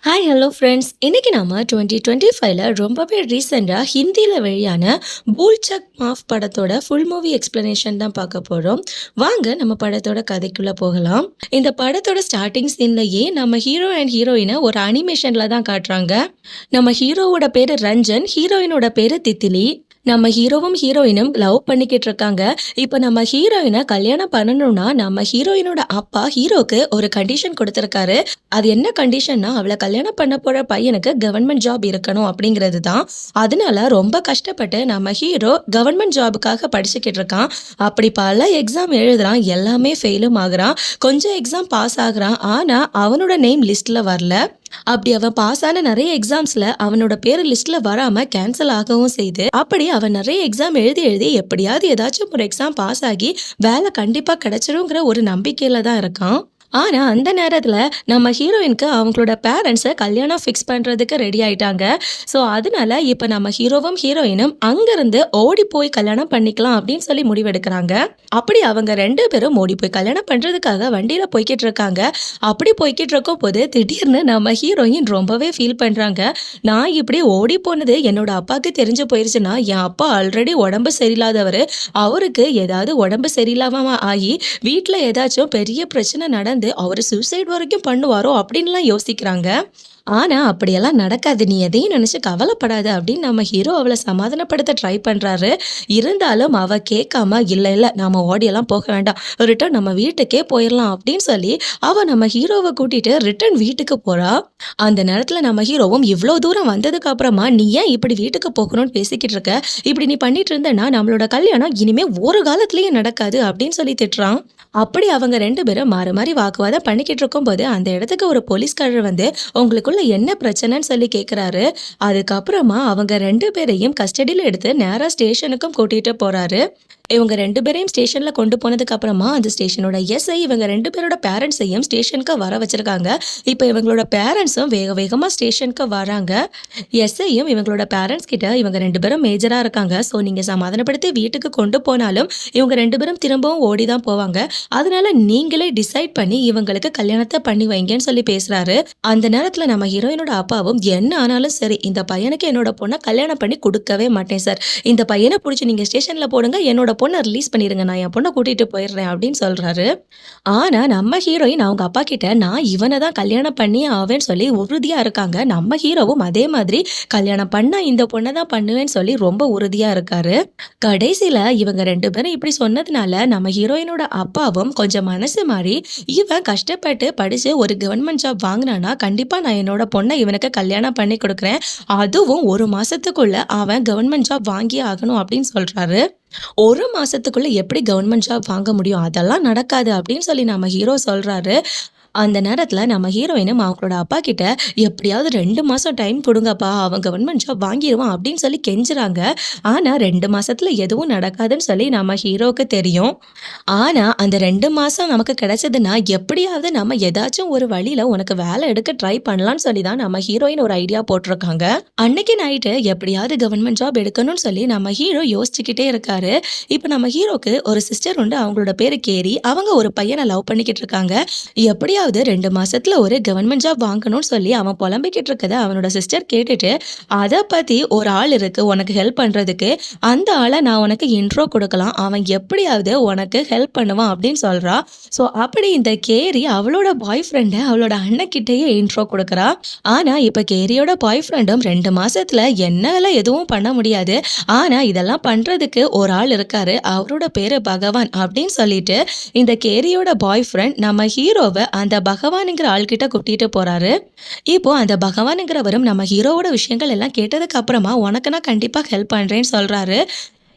Hi hello friends. இன்னைக்கு நாம 2025ல ரொம்பவே ரீசெண்டா ஹிந்தியில வெளியான பூல் சக் மாஃப் படத்தோட ஃபுல் மூவி எக்ஸ்பிளனேஷன் தான் பார்க்க போறோம். வாங்க நம்ம படத்தோட கதைக்குள்ள போகலாம். இந்த படத்தோட ஸ்டார்ட்டிங் சீன்லயே நம்ம ஹீரோ அண்ட் ஹீரோயினை ஒரு அனிமேஷன்ல தான் காட்டுறாங்க. நம்ம ஹீரோவோட பேரு ரஞ்சன், ஹீரோயினோட பேரு தித்திலி. நம்ம ஹீரோவும் ஹீரோயினும் லவ் பண்ணிக்கிட்டு இருக்காங்க. இப்ப நம்ம ஹீரோயினை கல்யாணம் பண்ணணும்னா நம்ம ஹீரோயினோட அப்பா ஹீரோக்கு ஒரு கண்டிஷன் கொடுத்திருக்காரு. அது என்ன கண்டிஷன்னா, அவளை கல்யாணம் பண்ண போற பையனுக்கு கவர்மெண்ட் ஜாப் இருக்கணும் அப்படிங்கிறது தான். அதனால ரொம்ப கஷ்டப்பட்டு நம்ம ஹீரோ கவர்மெண்ட் ஜாபுக்காக படிச்சுக்கிட்டு இருக்கான். அப்படி பல எக்ஸாம் எழுதுறான், எல்லாமே ஃபெயிலும் ஆகுறான். கொஞ்சம் எக்ஸாம் பாஸ் ஆகுறான், ஆனா அவனோட நேம் லிஸ்ட்ல வரல. அப்படி அவன் பாஸ் ஆன நிறைய எக்ஸாம்ஸ்ல அவனோட பேரு லிஸ்ட்ல வராம கேன்சல் ஆகவும் செய்து, அப்படி அவன் நிறைய எக்ஸாம் எழுதி எழுதி எப்படியாவது ஏதாச்சும் ஒரு எக்ஸாம் பாஸ் ஆகி வேலை கண்டிப்பா கிடைச்சிருங்கிற ஒரு நம்பிக்கையில தான் இருக்கான். ஆனா அந்த நேரத்துல நம்ம ஹீரோயினுக்கு அவங்களோட பேரண்ட்ஸை கல்யாணம் ஃபிக்ஸ் பண்றதுக்கு ரெடி ஆயிட்டாங்க. ஸோ அதனால இப்ப நம்ம ஹீரோவும் ஹீரோயினும் அங்கிருந்து ஓடி போய் கல்யாணம் பண்ணிக்கலாம் அப்படின்னு சொல்லி முடிவெடுக்கிறாங்க. அப்படி அவங்க ரெண்டு பேரும் ஓடி போய் கல்யாணம் பண்றதுக்காக வண்டியில போய்கிட்டு இருக்காங்க. அப்படி போய்கிட்டு இருக்கும் போது திடீர்னு நம்ம ஹீரோயின் ரொம்பவே ஃபீல் பண்றாங்க. நான் இப்படி ஓடி போனது என்னோட அப்பாவுக்கு தெரிஞ்சு போயிருச்சுன்னா, என் அப்பா ஆல்ரெடி உடம்பு சரியில்லாதவர், அவருக்கு ஏதாவது உடம்பு சரியில்லாம ஆகி வீட்டில் ஏதாச்சும் பெரிய பிரச்சனை நடந்து அவரு சூசைட் வரைக்கும் பண்ணுவாரோ அப்படின்லாம் யோசிக்கிறாங்க. ஆனா அப்படியெல்லாம் நடக்காது, நீ எதையும் நினைச்சு கவலைப்படாத அப்படின்னு நம்ம ஹீரோ அவளை சமாதானப்படுத்த ட்ரை பண்றாரு. இருந்தாலும் அவ கேட்காம, இல்ல இல்ல நாம ஓடியெல்லாம் போக வேண்டாம், ரிட்டர்ன் நம்ம வீட்டுக்கே போயிடலாம் அப்படின்னு சொல்லி அவ நம்ம ஹீரோவை கூட்டிட்டு ரிட்டர்ன் வீட்டுக்கு போறா. அந்த நேரத்துல நம்ம ஹீரோவும், இவ்வளோ தூரம் வந்ததுக்கு அப்புறமா நீ ஏன் இப்படி வீட்டுக்கு போகணும்னு பேசிக்கிட்டு இருக்க, இப்படி நீ பண்ணிட்டு இருந்தேன்னா நம்மளோட கல்யாணம் இனிமே ஒரு காலத்திலயும் நடக்காது அப்படின்னு சொல்லி திட்டுறான். அப்படி அவங்க ரெண்டு பேரும் மாறி மாறி வாக்குவாதம் பண்ணிக்கிட்டு இருக்கும்போது அந்த இடத்துக்கு ஒரு போலீஸ்காரர் வந்து உங்களுக்குள்ள என்ன பிரச்சனைன்னு சொல்லி கேட்குறாரு. அதுக்கப்புறமா அவங்க ரெண்டு பேரையும் கஸ்டடியில் எடுத்து நேராக ஸ்டேஷனுக்கும் கூட்டிகிட்டு போகிறாரு. இவங்க ரெண்டு பேரையும் ஸ்டேஷனில் கொண்டு போனதுக்கு அப்புறமா அந்த ஸ்டேஷனோட எஸ்ஐ இவங்க ரெண்டு பேரோட பேரண்ட்ஸையும் ஸ்டேஷனுக்கு வர வச்சிருக்காங்க. இப்போ இவங்களோட பேரண்ட்ஸும் வேக வேகமாக ஸ்டேஷனுக்கு வராங்க. எஸ்ஐயும் இவங்களோட பேரண்ட்ஸ் கிட்ட இவங்க ரெண்டு பேரும் மேஜராக இருக்காங்க, ஸோ நீங்கள் சமாதானப்படுத்தி வீட்டுக்கு கொண்டு போனாலும் இவங்க ரெண்டு பேரும் திரும்பவும் ஓடி தான் போவாங்க. அதனால நீங்களே டிசைட் பண்ணி இவங்களுக்கு கல்யாணத்தை பண்ணி வைங்கன்னு சொல்லி பேசுறாரு. அந்த நேரத்தில் நம்ம ஹீரோயினோட அப்பாவும், என்ன ஆனாலும் சரி இந்த பையனுக்கு என்னோட பொண்ணை கல்யாணம் பண்ணி கொடுக்கவே மாட்டேன் சார், இந்த பையனை பிடிச்சி நீங்கள் ஸ்டேஷனில் போடுங்க, என்னோட பொண்ணை ரிலீஸ் பண்ணிருங்க, நான் என் பொண்ணை கூட்டிட்டு போயிடுறேன் அப்படின்னு சொல்றாரு. ஆனா நம்ம ஹீரோயின் அவங்க அப்பா கிட்ட நான் இவனை தான் கல்யாணம் பண்ணி ஆவேன்னு சொல்லி உறுதியா இருக்காங்க. நம்ம ஹீரோவும் அதே மாதிரி கல்யாணம் பண்ணா இந்த பொண்ணை தான் பண்ணுவேன்னு சொல்லி ரொம்ப உறுதியா இருக்காரு. கடைசியில இவங்க ரெண்டு பேரும் இப்படி சொன்னதுனால நம்ம ஹீரோயினோட அப்பாவும் கொஞ்சம் மனசு மாறி, இவன் கஷ்டப்பட்டு படிச்சு ஒரு கவர்மெண்ட் ஜாப் வாங்கினானா கண்டிப்பா நான் என்னோட பொண்ணை இவனுக்கு கல்யாணம் பண்ணி கொடுக்குறேன், அதுவும் ஒரு மாசத்துக்குள்ள அவன் கவர்மெண்ட் ஜாப் வாங்கி ஆகணும் அப்படின்னு சொல்றாரு. ஒரு மாசத்துக்குள்ள எப்படி கவர்மெண்ட் ஜாப் வாங்க முடியும், அதெல்லாம் நடக்காது அப்படின்னு சொல்லி நம்ம ஹீரோ சொல்றாரு. அந்த நேரத்துல நம்ம ஹீரோயினும் அவங்களோட அப்பா கிட்ட எப்படியாவது 2 மாசம் டைம் கொடுங்கப்பா, அவன் கவர்மெண்ட் ஜாப் வாங்கிடுவான் அப்படின்னு சொல்லி கெஞ்சுறாங்க. ஆனா 2 மாசத்துல எதுவும் நடக்காதுன்னு சொல்லி நம்ம ஹீரோக்கு தெரியும். ஆனா அந்த 2 மாசம் நமக்கு கிடைச்சதுன்னா எப்படியாவது நம்ம ஏதாச்சும் ஒரு வழியில உனக்கு வேலை எடுக்க ட்ரை பண்ணலாம்னு சொல்லி தான் நம்ம ஹீரோயின் ஒரு ஐடியா போட்டிருக்காங்க. அன்னைக்கு நைட்டு எப்படியாவது கவர்மெண்ட் ஜாப் எடுக்கணும்னு சொல்லி நம்ம ஹீரோ யோசிச்சுக்கிட்டே இருக்காரு. இப்ப நம்ம ஹீரோக்கு ஒரு சிஸ்டர் உண்டு, அவங்களோட பேரு கேரி. அவங்க ஒரு பையனை லவ் பண்ணிக்கிட்டு இருக்காங்க. எப்படியாவது 2 மாசத்துல ஒரு கவர்மெண்ட் ஜாப் வாங்கணும்னு சொல்லி அவன் புலம்பிக்கிட்டு இருக்கத அவனோட சிஸ்டர் கேட்டுட்டு, அதை பத்தி ஒரு ஆள் இருக்கு உனக்கு ஹெல்ப் பண்றதுக்கு, அந்த ஆளை நான் உனக்கு இன்ட்ரோ கொடுக்கலாம், அவன் எப்படியாவது உனக்கு ஹெல்ப் பண்ணுவான் அப்படின்னு சொல்றா. ஸோ அப்படி இந்த கேரி அவளோட பாய் ஃப்ரெண்டை அவளோட அண்ணக்கிட்டேயே இன்ட்ரோ கொடுக்குறா. ஆனா இப்ப கேரியோட பாய் ஃப்ரெண்டும் 2 மாசத்துல என்னால எதுவும் பண்ண முடியாது, ஆனா இதெல்லாம் பண்றதுக்கு ஒரு ஆள் இருக்காரு, அவரோட பேரு பகவான் அப்படின்னு சொல்லிட்டு இந்த கேரியோட பாய் ஃப்ரெண்ட் நம்ம ஹீரோவை அந்த பகவானுங்கிற ஆள்கிட்ட கூட்டிட்டு போறாரு. இப்போ அந்த பகவானுங்கிறவரும் நம்ம ஹீரோவோட விஷயங்கள் எல்லாம் கேட்டதுக்கு அப்புறமா உனக்கு நான் கண்டிப்பா ஹெல்ப் பண்றேன்னு சொல்றாரு.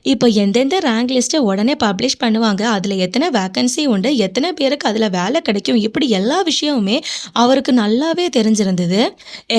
இப்போ எந்தெந்த ரேங்க் லிஸ்ட்டை உடனே பப்ளிஷ் பண்ணுவாங்க, அதில் எத்தனை வேக்கன்சி உண்டு, எத்தனை பேருக்கு அதில் வேலை கிடைக்கும், இப்படி எல்லா விஷயமுமே அவருக்கு நல்லாவே தெரிஞ்சிருந்தது.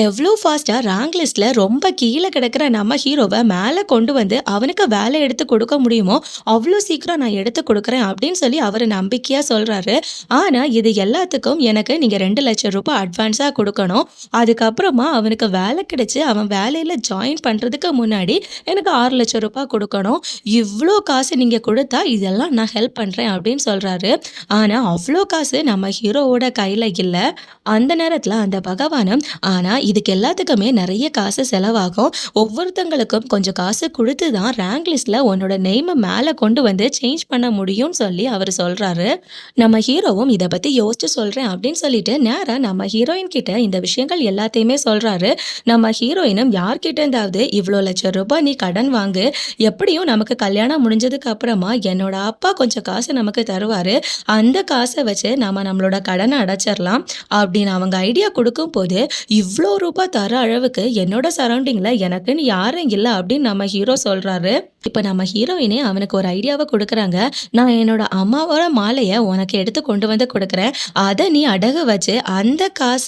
எவ்வளோ ஃபாஸ்ட்டாக ரேங்க் லிஸ்ட்டில் ரொம்ப கீழே கிடக்கிற நம்ம ஹீரோவை மேலே கொண்டு வந்து அவனுக்கு வேலை எடுத்து கொடுக்க முடியுமோ அவ்வளோ சீக்கிரம் நான் எடுத்து கொடுக்குறேன் அப்படின்னு சொல்லி அவர் நம்பிக்கையாக சொல்கிறாரு. ஆனால் இது எல்லாத்துக்கும் எனக்கு நீங்கள் 2 லட்சம் ரூபாய் அட்வான்ஸாக கொடுக்கணும், அதுக்கப்புறமா அவனுக்கு வேலை கிடைச்சி அவன் வேலையில் ஜாயின் பண்ணுறதுக்கு முன்னாடி எனக்கு 6 லட்சம் ரூபாய் கொடுக்கணும், இவ்ளோ காசு நீங்க குடுத்தா இதெல்லாம் நான் ஹெல்ப் பண்றேன் அப்படின்னு சொல்றாரு. ஆனா அவ்ளோ காசு நம்ம ஹீரோவோட கையில இல்ல. அந்த நேரத்துல அந்த பகவானும், ஆனா இதுக்கு எல்லாத்துக்குமே நெறைய காசு செலவாகும். ஒவ்வொருத்தங்களுக்கும் கொஞ்சம் காசு குடுத்து தான் ரேங்க் லிஸ்ட்ல உன்னோட நேம மேல கொண்டு வந்து சேஞ்ச் பண்ண முடியும்னு சொல்லி அவரு சொல்றாரு. நம்ம ஹீரோவும் இத பத்தி யோசிச்சு சொல்றேன் அப்படின்னு சொல்லிட்டு நேரா நம்ம ஹீரோயின் கிட்ட இந்த விஷயங்கள் எல்லாத்தையுமே சொல்றாரு. நம்ம ஹீரோயினும் யார்கிட்ட இருந்தாவது இவ்ளோ லட்சம் ரூபாய் நீ கடன் வாங்கு. எப்படியும் நமக்கு கல்யாணம் முடிஞ்சதுக்கு அப்புறமா என்னோட அப்பா கொஞ்சம் காசு நமக்கு தருவாரு. அந்த காச வச்சு நாம நம்மளோட கடன அடைச்சிரலாம். அப்படின்னு அவங்க ஐடியா குடுக்கும்போது, இவ்ளோ ரூபாய் தர அளவுக்கு என்னோட சரவுண்டிங்ல எனக்குன்னு யாரும் இல்ல அப்படின்னு நம்ம ஹீரோ சொல்றாரு. இப்ப நம்ம ஹீரோயினே அவனுக்கு ஒரு ஐடியாவ குடுக்குறாங்க. நான் என்னோட அம்மாவோட மாலைய உனக்கு எடுத்து கொண்டு வந்து குடுக்குறேன். அத நீ அடகு வச்சு அந்த காச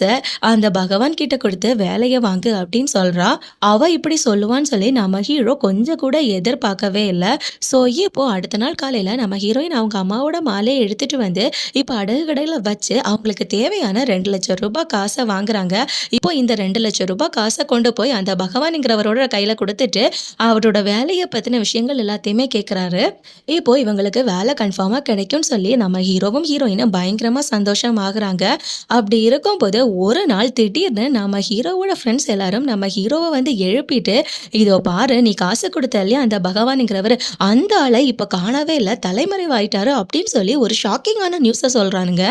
அந்த பகவான் கிட்ட குடுத்து வேலைய வாங்கு அப்படின்னு சொல்றா. அவ இப்படி சொல்லுவான்னு சொல்லி நம்ம ஹீரோ கொஞ்சம் கூட எதிர்பார்க்கவே இல்ல. ஸோ இப்போ அடுத்த நாள் காலையில நம்ம ஹீரோயின் அவங்க அம்மாவோட மாலைய எடுத்துட்டு வந்து இப்ப அடகு கடையில வச்சு அவங்களுக்கு தேவையான ரூ. 2,00,000 காச வாங்குறாங்க. இப்போ இந்த ரூ. 2,00,000 காச கொண்டு போய் அந்த பகவான்ங்கிறவரோட கையில குடுத்துட்டு அவரோட வேலைய பத்தின விஷயங்கள் எல்லாத்தையுமே கேட்குறாரு. இப்போ இவங்களுக்கு வேலை கன்ஃபார்மா கிடைக்கும்னு சொல்லி நம்ம ஹீரோவும் ஹீரோயினும் பயங்கரமா சந்தோஷம் ஆகுறாங்க. அப்படி இருக்கும்போது ஒரு நாள் திடீர்னு நம்ம ஹீரோவோட ஃப்ரெண்ட்ஸ் எல்லாரும் நம்ம ஹீரோவை வந்து எழுப்பிட்டு, இதோ பாரு நீ காசு கொடுத்த இல்லையா அந்த பகவானுங்கிறவர், அந்த ஆளை இப்ப காணவே இல்லை, தலைமறைவாயிட்டாரு அப்படின்னு சொல்லி ஒரு ஷாக்கிங்கான நியூஸை சொல்றானுங்க.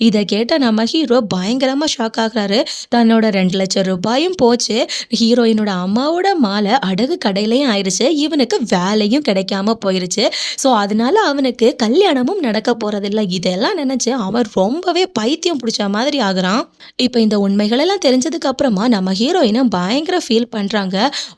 இதை கேட்ட நம்ம ஹீரோ பயங்கரமா ஷாக் ஆகுறாரு. தன்னோட 2,00,000 ரூபாயும் போச்சு, ஹீரோயினோட அம்மாவோட மாலை அடகு கடையிலையும் ஆயிடுச்சு, இவனுக்கு வேலையும் கிடைக்காம போயிருச்சு. ஸோ அதனால அவனுக்கு கல்யாணமும் நடக்க போறதில்ல. இதெல்லாம் நினைச்சு அவன் ரொம்பவே பைத்தியம் பிடிச்ச மாதிரி ஆகுறான். இப்போ இந்த உண்மைகள் எல்லாம் தெரிஞ்சதுக்கு அப்புறமா நம்ம ஹீரோயினும் பயங்கர ஃபீல் பண்றாங்க.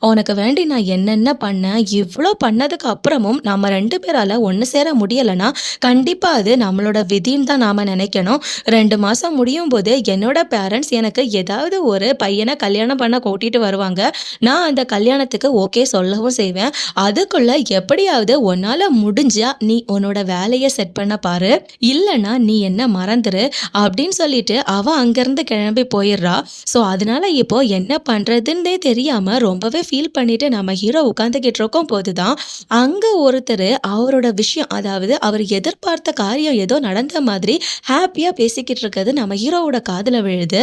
உனக்கு வேண்டி நான் என்னென்ன பண்ணேன், இவ்வளோ பண்ணதுக்கு அப்புறமும் நம்ம 2 பேரால ஒன்று சேர முடியலைன்னா கண்டிப்பா அது நம்மளோட விதின்னு தான் நாம நினைக்கணும். 2 மாசம் முடியும் போது என்னோட பேரண்ட்ஸ் எனக்கு ஏதாவது ஒரு பையனை கல்யாணம் பண்ண கூட்டிட்டு வருவாங்க. நான் அந்த கல்யாணத்துக்கு ஓகே சொல்லவும் செய்வேன். அதுக்குள்ள எப்படியாவது உன்னால முடிஞ்சா நீ உன்னோட வேலையை செட் பண்ண பாரு, இல்லைன்னா நீ என்ன மறந்துரு அப்படின்னு சொல்லிட்டு அவ அங்கிருந்து கிளம்பி போயிடுறா. ஸோ அதனால இப்போ என்ன பண்றதுன்னே தெரியாம ரொம்பவே ஃபீல் பண்ணிட்டு நம்ம ஹீரோ உட்காந்துக்கிட்டு இருக்கும் போதுதான் அங்க ஒருத்தர் அவரோட விஷயம், அதாவது அவர் எதிர்பார்த்த காரியம் ஏதோ நடந்த மாதிரி ஹாப்பியா பேசிக்கிட்டு இருக்கிறது நம்ம ஹீரோவோட காதுல விழுது.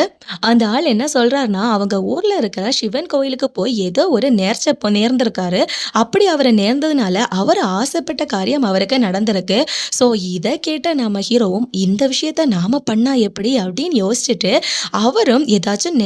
அந்த ஆள் என்ன சொல்றாருன்னா, அவங்க ஊர்ல இருக்கிற சிவன் கோயிலுக்கு போய் ஏதோ ஒரு நேர்ந்திருக்காரு. அப்படி அவரை நேர்ந்ததுனால அவர் ஆசைப்பட்ட காரியம் அவருக்கு நடந்திருக்கு. ஸோ இதை கேட்ட நம்ம ஹீரோவும் இந்த விஷயத்த நாம பண்ணா எப்படி அப்படின்னு யோசிச்சுட்டு அவரும் ஏதாச்சும்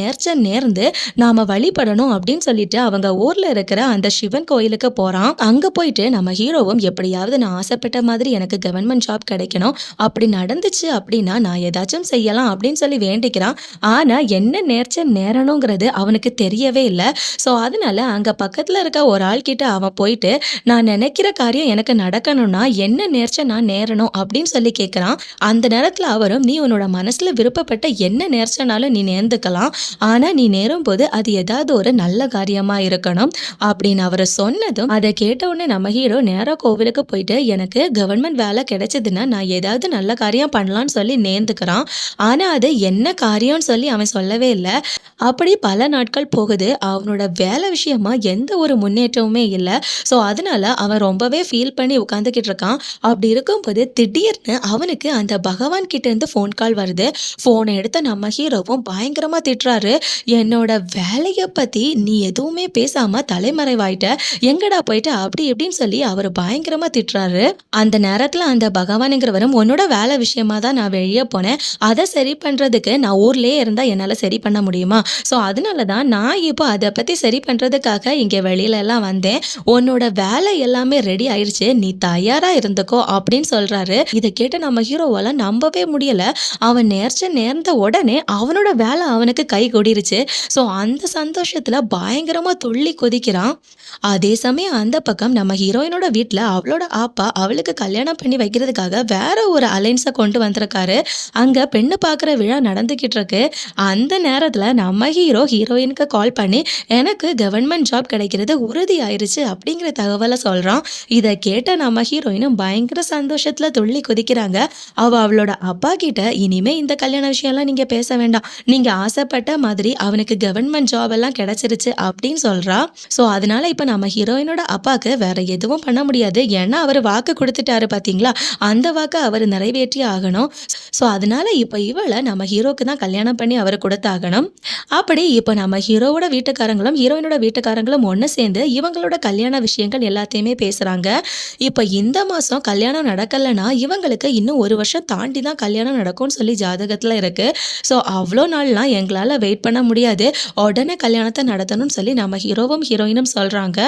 நேர்ந்து நாம வழிபடணும் அப்படின்னு சொல்லிட்டு அவங்க ஊர்ல இருக்கிற அந்த சிவன் கோயிலுக்கு போறான். அங்க போயிட்டு நம்ம ஹீரோவும் எப்படியாவது நான் ஆசைப்பட்ட மாதிரி எனக்கு கவர்மெண்ட் ஜாப் கிடைக்கணும், அப்படி நடந்துச்சு அப்படின்னா நான் ஏதாச்சும் செய்யலாம் அப்படின்னு சொல்லி வேண்டிக்கிறான். ஆனா என்ன நேரணுங்கிறது அவனுக்கு தெரியவே இல்லை. ஸோ அதனால அங்க பக்கத்துல இருக்க ஒரு ஆள் கிட்ட அவன் போயிட்டு, நான் நினைக்கிற காரியம் எனக்கு நடக்கணும்னா என்ன நான் நேரணும் அப்படின்னு சொல்லி கேட்கிறான். அந்த நேரத்துல அவரும், நீ உன்னோட மனசுல விருப்பப்பட்ட என்ன நேர்ச்சனாலும் நீ நேர்ந்துக்கலாம், ஆனா நீ நேரும் போது அது ஏதாவது ஒரு நல்ல காரியமா இருக்கணும் அப்படின்னு அவரை சொன்னதும் அதை கேட்ட உடனே நம்ம ஹீரோ நேரா கோவிலுக்கு போயிட்டு எனக்கு கவர்மெண்ட் வேலை கிடைச்சதுன்னா நான் ஏதாவது நல்ல காரியம் பண்ணலாம்னு சொல்லி நேர்ந்துக்கிறான். ஆனா அது என்ன காரியம்னு சொல்லி அவன் சொல்லவே இல்லை. அப்படி பல நாட்கள் போகுது. அவனோட வேலை விஷயமா எந்த ஒரு முன்னேற்றமுமே இல்லை. ஸோ அதனால அவன் ரொம்பவே ஃபீல் பண்ணி உட்காந்துக்கிட்டு இருக்கான். அப்படி இருக்கும்போது திடீர்னு அவனுக்கு அந்த பகவான் கிட்ட இருந்து ஃபோன் கால் வருது. ஃபோனை எடுத்த நம்ம ஹீரோவும் பயங்கரமா திட்டுறாரு. என்னோட வேலையை பத்தி நீ எதுவுமே பேசாம தலைமறைவாயிட்ட, எங்கடா போயிட்ட அப்படி இப்படின்னு சொல்லி அவர் பயங்கரமா திட்டுறாரு. அந்த நேரத்துல அந்த பகவானுங்கிறவரும், உன்னோட வேலை விஷயமா தான் நான் வெளியே போனேன், அதை சரி பண்றதுக்கு நான் ஊர்லயே இருந்தா என்னால சரி பண்ண முடியுமா? ஸோ அதனால தான் நான் இப்போ அதை பத்தி சரி பண்றதுக்காக இங்க வெளியில எல்லாம் வந்தேன். உன்னோட வேலை எல்லாமே ரெடி ஆயிடுச்சு, நீ தயாரா இருந்துக்கோ அப்படின்னு சொல்றாரு. இதை கேட்டு நம்ம ஹீரோவால நம்பவே முடியல. அவன் நேர்ந்த உடனே அவனோட வேலை அவனுக்கு கை கொடிருச்சு. ஸோ அந்த சந்தோஷத்துல பயங்கரமா துள்ளி கொதிக்கிறான். அதே சமயம் அந்த பக்கம் நம்ம ஹீரோயினோட வீட்டுல அவளோட அப்பா அவளுக்கு கல்யாணம் பண்ணி வைக்கிறதுக்காக வேற ஒரு அலைன்ஸை கொண்டு வந்திருக்காரு. அங்க பெண்ணு பார்க்குற விழா நடந்துகிட்டு இருக்கு. அந்த நேரத்துல நம்ம ஹீரோயினுக்கு கால் பண்ணி எனக்கு கவர்மெண்ட் ஜாப் கிடைக்கிறது உறுதி ஆயிருச்சு அப்படிங்கிற தகவலை சொல்றான். இதை கேட்ட நம்ம ஹீரோயினும் பயங்கர சந்தோஷத்துல துள்ளி குதிக்கிறாங்க. அவளோட அப்பா கிட்ட, இனிமே இந்த கல்யாண விஷயம்லாம் நீங்க பேச வேண்டாம், நீங்க ஆசைப்பட்ட மாதிரி அவனுக்கு கவர்மெண்ட் ஜாப் எல்லாம் கிடைச்சிருச்சு அப்படின்னு சொல்றா. ஸோ அதனால இப்ப நம்ம ஹீரோயினோட அப்பாவுக்கு வேற எதுவும் பண்ண முடியாது. ஏன்னா அவரு வாக்கு குடுத்துட்டாரு பார்த்தீங்களா? அந்த வாக்க அவரு நிறைவேற்றியே ஆகணும். ஸோ அதனால இப்ப இவள நம்ம ஹீரோக்கு தான் கல்யாணம் பண்ணி அவரு குடுத்தாகணும். அப்படி இப்ப நம்ம ஹீரோவோட வீட்டுக்காரங்களும், ஹீரோயினோட வீட்டுக்காரங்களும் ஒண்ணு சேர்ந்து இவங்களோட கல்யாண விஷயங்கள் எல்லாத்தையுமே பேசுறாங்க. இப்ப இந்த மாசம் கல்யாணம் நடக்கலன்னா, இவங்களுக்கு இன்னும் 1 வருஷம் தாண்டி தான் கல்யாணம் நடக்கும்னு சொல்லி ஜாதகத்துல இருக்கு. ஸோ அவ்ளோ நாள்லாம் எங்களால வெயிட் பண்ண முடியாது. உடனே கல்யாணத்த நடத்தணும்னு சொல்லி நம்ம ஹீரோவும், ஹீரோயினும் சொல்றாங்க.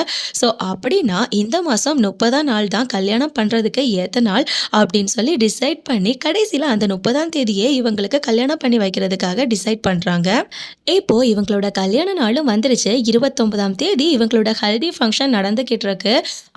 ஸோ அப்படின்னா இந்த மாசம் 30ஆம் நாள் தான் கல்யாணம் பண்றதுக்கு ஏத்த நாள் அப்படின்னு சொல்லி டிசைட் பண்ணி கடைசியில அந்த 30ஆம் தேதியே இவங்களுக்கு கல்யாணம் பண்ணி வைக்கிறதுக்காக டிசைட் பண்றாங்க. இப்போ இவங்களோட கல்யாண நாளும் வந்துருச்சு. 29ஆம் தேதி இவங்களோட ஹல்தி ஃபங்ஷன் நடந்துகிட்டு இருக்கு.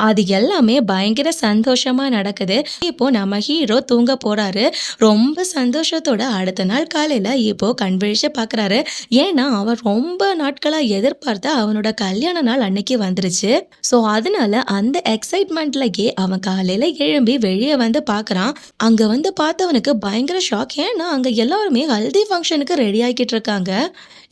அது எல்லாமே பயங்கர சந்தோஷமா நடக்குது. இப்போ நம்ம ஹீரோ தூங்க போறாரு. ரொம்ப சந்தோஷத்தோட அடுத்த நாள் காலையில இப்போ கண் விழிச்சு பார்க்குறாரு. ஏன்னா அவன் ரொம்ப நாட்களா எதிர்பார்த்த அவனோட கல்யாண நாள் அன்னைக்கு வந்துருச்சு. ஸோ அதனால அந்த எக்ஸைட்மெண்ட்லயே அவன் காலையில எழும்பி வெளிய வந்து பார்க்குறான். அங்க வந்து பார்த்தவனுக்கு பயங்கர ஷாக். ஏன்னா அங்க எல்லாருமே ஹல்தி ஃபங்ஷனுக்கு ரெடி ஆகிக்கிட்டு இருக்காங்க.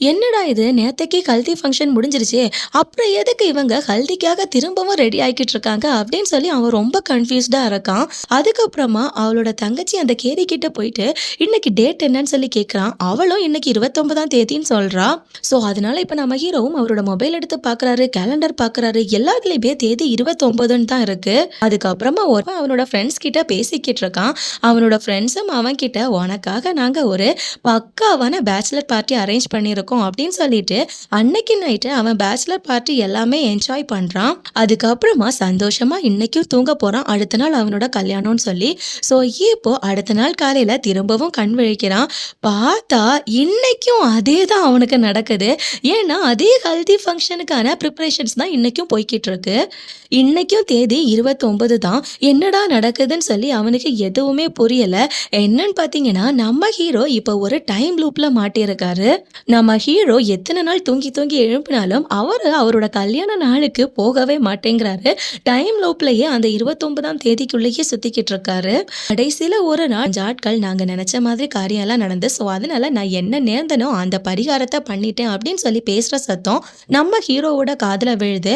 என்னடா இது நேத்தைக்கு ஹல்தி ஃபங்ஷன் முடிஞ்சிருச்சே, அப்புறம் எதுக்கு இவங்க ஹல்திக்காக திரும்பவும் ரெடி ஆகிக்கிட்டு இருக்காங்க அப்படின்னு சொல்லி அவன் ரொம்ப கன்ஃபியூஸ்டா இருக்கான். அதுக்கப்புறமா அவளோட தங்கச்சி அந்த கேரி கிட்ட போயிட்டு இன்னைக்கு டேட் என்னன்னு சொல்லி கேட்குறான். அவளும் இன்னைக்கு 29ஆம் தேதின்னு சொல்றா. ஸோ அதனால இப்போ நம்ம ஹீரோவும் அவரோட மொபைல் எடுத்து பார்க்குறாரு, கேலண்டர் பார்க்குறாரு. எல்லாத்துலேயுமே தேதி 29ன்னு தான் இருக்கு. அதுக்கப்புறமா ஒரு அவனோட ஃப்ரெண்ட்ஸ் கிட்ட பேசிக்கிட்டு இருக்கான். அவனோட ஃப்ரெண்ட்ஸும் அவன் கிட்ட உனக்காக நாங்க ஒரு பக்காவான பேச்சுலர் பார்ட்டி அரேஞ்ச் பண்ணியிருக்கோம் அப்படின்னு சொல்லிட்டு அன்னைக்கு நைட்டு அவன் பேச்சுலர் பார்ட்டி எல்லாமே என்ஜாய் பண்றான். அதுக்கப்புறமா சந்தோஷமா இன்னைக்கும் தூங்க போறான். அடுத்த நாள் அவனோட கல்யாணம்னு சொல்லி. ஸோ இப்போ அடுத்த நாள் காலையில திரும்பவும் கண் விழிக்கிறான். பார்த்தா இன்னைக்கும் அதே தான் அவனுக்கு நடக்குது. ஏன்னா அதே ஹல்தி ஃபங்க்ஷனுக்கான ப்ரிப்பரேஷன்ஸ் தான் இன்னைக்கும் போய்கிட்டு இருக்கு. இன்னைக்கும் தேதி 29 தான். என்னடா நடக்குதுன்னு சொல்லி அவனுக்கு எதுவுமே புரியல. என்னன்னு பார்த்தீங்கன்னா நம்ம ஹீரோ இப்போ ஒரு டைம் லூப்ல மாட்டியிருக்காரு. நம்ம ஹீரோ எத்தனை நாள் தூங்கி தூங்கி எழுப்பினாலும் அவரோட கல்யாண நாளுக்கு போகவே மாட்டேங்கிறாரு. டைம் லூப்லயே அந்த 29ஆம் தேதிக்குள்ளேயே சுத்திக்கிட்டு இருக்காரு. கடைசியில ஒரு நாள் 5 ஆட்கள் நாங்க நினைச்ச மாதிரி காரியம் எல்லாம் நடந்து. ஸோ அதனால நான் என்ன நேர்ந்தனோ அந்த பரிகாரத்தை பண்ணிட்டேன் அப்படின்னு சொல்லி பேசுற சத்தம் நம்ம ஹீரோவோட காதுல விழுது.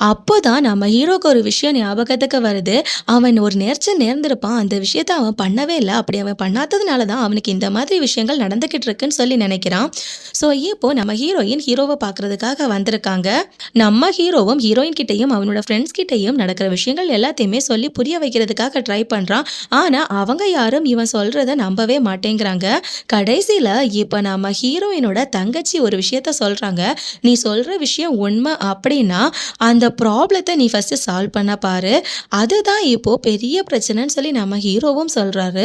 அப்போதான் நம்ம ஹீரோக்கு ஒரு விஷயம் ஞாபகத்துக்கு வருது. அவன் ஒரு நேர்ச்சை நேர்ந்திருப்பான். அந்த விஷயத்த அவன் பண்ணவே இல்ல. அப்படி அவன் பண்ணாததுனால தான் அவனுக்கு இந்த மாதிரி விஷயங்கள் நடந்துகிட்டு இருக்குன்னு சொல்லி நினைக்கிறான். ஸோ இப்போ நம்ம ஹீரோயின் ஹீரோவை பார்க்கறதுக்காக வந்திருக்காங்க. நம்ம ஹீரோவும் ஹீரோயின் கிட்டையும் அவனோட ஃப்ரெண்ட்ஸ் கிட்டையும் நடக்கிற விஷயங்கள் எல்லாத்தையுமே சொல்லி புரிய வைக்கிறதுக்காக ட்ரை பண்றான். ஆனா அவங்க யாரும் இவன் சொல்றத நம்பவே மாட்டேங்கிறாங்க. கடைசியில இப்போ நம்ம ஹீரோயினோட தங்கச்சி ஒரு விஷயத்த சொல்றாங்க. நீ சொல்ற விஷயம் உண்மை அப்படின்னா அந்த ப்ராப்ளத்தை நீ ஃபர்ஸ்ட் சால்வ் பண்ண பாரு. அதுதான் இப்போ பெரிய பிரச்சனைன்னு சொல்லி நம்ம ஹீரோவும் சொல்றாரு.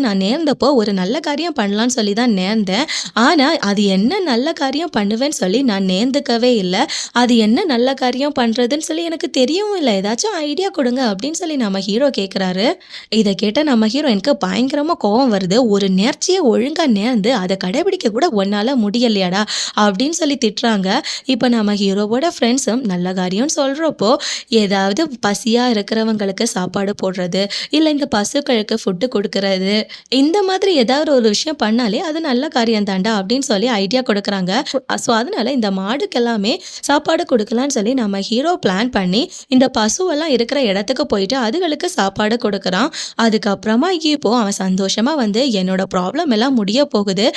நான் நேர்ந்தப்போ ஒரு நல்ல காரியம் பண்ணலான்னு சொல்லி தான் நேர்ந்தேன். ஆனா அது என்ன நல்ல காரியம் பண்ணுவேன்னு சொல்லி நான் நேர்ந்துக்கவே இல்லை. அது என்ன நல்ல காரியம் பண்றதுன்னு சொல்லி எனக்கு தெரியவும் இல்லை. ஏதாச்சும் ஐடியா கொடுங்க அப்படின்னு சொல்லி நம்ம ஹீரோ கேட்குறாரு. இதை கேட்ட நம்ம ஹீரோ எனக்கு பயங்கரமா கோவம் வருது. ஒரு நேர்ச்சியை ஒழுங்கா நேர்ந்து அதை கடைபிடிக்க கூட உன்னால முடியலையாடா அப்படின்னு சொல்லி திட்டுறாங்க. இப்போ நம்ம ஹீரோவோட ஃப்ரெண்ட்ஸும் நல்ல காரியம் சொல்றப்போ ஏதாவது பசியா இருக்கிறவங்களுக்கு சாப்பாடு போடுறது, இல்லை இந்த பசுக்களுக்கு ஃபுட்டு கொடுக்கறது, இந்த மாதிரி ஏதாவது ஒரு விஷயம் பண்ணாலே அது நல்ல காரியம் தாண்டா அப்படின்னு சொல்லி ஐடியா கொடுக்குறாங்க. ஸோ அதனால இந்த மாடுக்கு எல்லாமே சாப்பாடு கொடுக்கலான்னு சொல்லி நம்ம ஹீரோ பிளான் பண்ணி இந்த பசுவெல்லாம் இருக்கிற இடத்துக்கு போயிட்டு அதுகளுக்கு சாப்பாடு கொடுக்குறான். அதுக்கப்புறமா இப்போ அவன் சந்தோஷமா வந்து என்னோட ப்ராப்ளம் எல்லாம் முடிய போகுது,